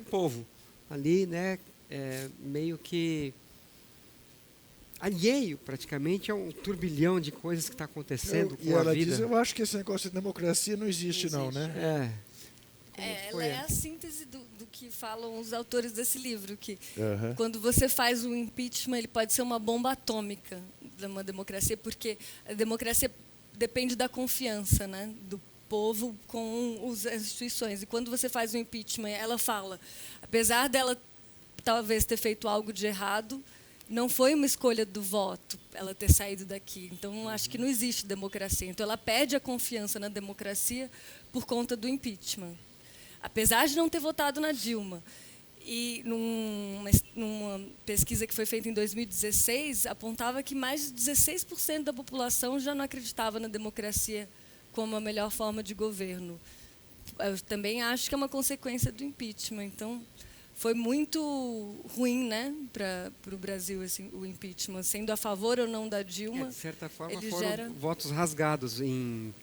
povo ali, né, meio que alheio praticamente a um turbilhão de coisas que está acontecendo com a vida. Diz, eu acho que esse negócio de democracia não existe, não, né? Ela é a síntese do que falam os autores desse livro, que quando você faz um impeachment, ele pode ser uma bomba atômica de uma democracia, porque a democracia depende da confiança, né, do povo com as instituições. E quando você faz um impeachment, ela fala, apesar dela talvez ter feito algo de errado, não foi uma escolha do voto ela ter saído daqui. Então, acho que não existe democracia. Então, ela perde a confiança na democracia por conta do impeachment. Apesar de não ter votado na Dilma. E numa pesquisa que foi feita em 2016, apontava que mais de 16% da população já não acreditava na democracia como a melhor forma de governo. Eu também acho que é uma consequência do impeachment. Então, foi muito ruim, né, para o Brasil, assim, o impeachment. Sendo a favor ou não da Dilma, de certa forma, foram votos rasgados em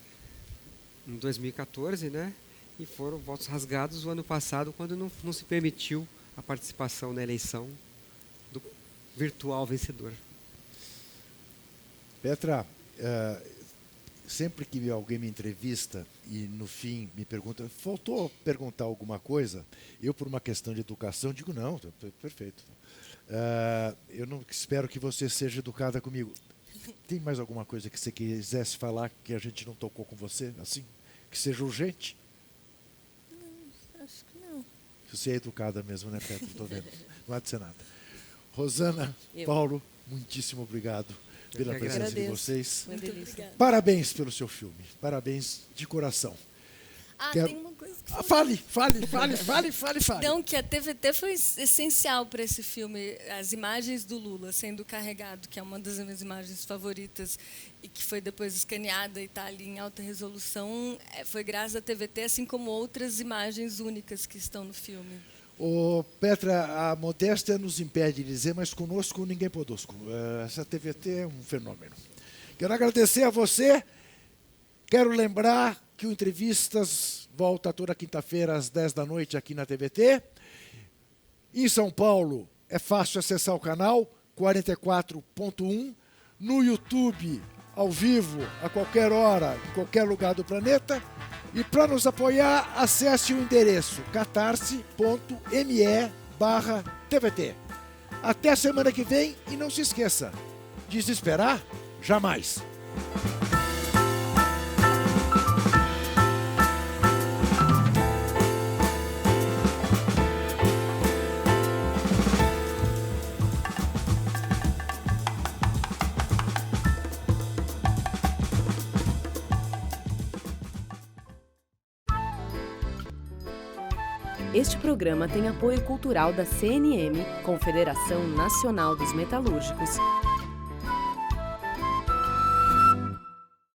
2014, né? E foram votos rasgados o ano passado, quando não se permitiu a participação na eleição do virtual vencedor. Petra, sempre que alguém me entrevista e, no fim, me pergunta, faltou perguntar alguma coisa, eu, por uma questão de educação, digo, não, perfeito. Eu não espero que você seja educada comigo. Tem mais alguma coisa que você quisesse falar que a gente não tocou com você, assim, que seja urgente? Acho que não. Você é educada mesmo, né, Petra? Estou vendo. Não há de ser nada. Rosana, Paulo, muitíssimo obrigado pela presença de vocês. Muito obrigada. Parabéns pelo seu filme. Parabéns de coração. Tem uma coisa que fale. Então, que a TVT foi essencial para esse filme. As imagens do Lula sendo carregado, que é uma das minhas imagens favoritas, e que foi depois escaneada e está ali em alta resolução, foi graças à TVT, assim como outras imagens únicas que estão no filme. Petra, a modéstia nos impede de dizer, mas conosco ninguém podosco. Essa TVT é um fenômeno. Quero agradecer a você. Quero lembrar que o Entrevistas volta toda quinta-feira às 10 da noite aqui na TVT. Em São Paulo é fácil acessar o canal 44.1. No YouTube, ao vivo, a qualquer hora, em qualquer lugar do planeta. E para nos apoiar, acesse o endereço catarse.me/TVT. Até a semana que vem e não se esqueça, desesperar jamais. Este programa tem apoio cultural da CNM, Confederação Nacional dos Metalúrgicos,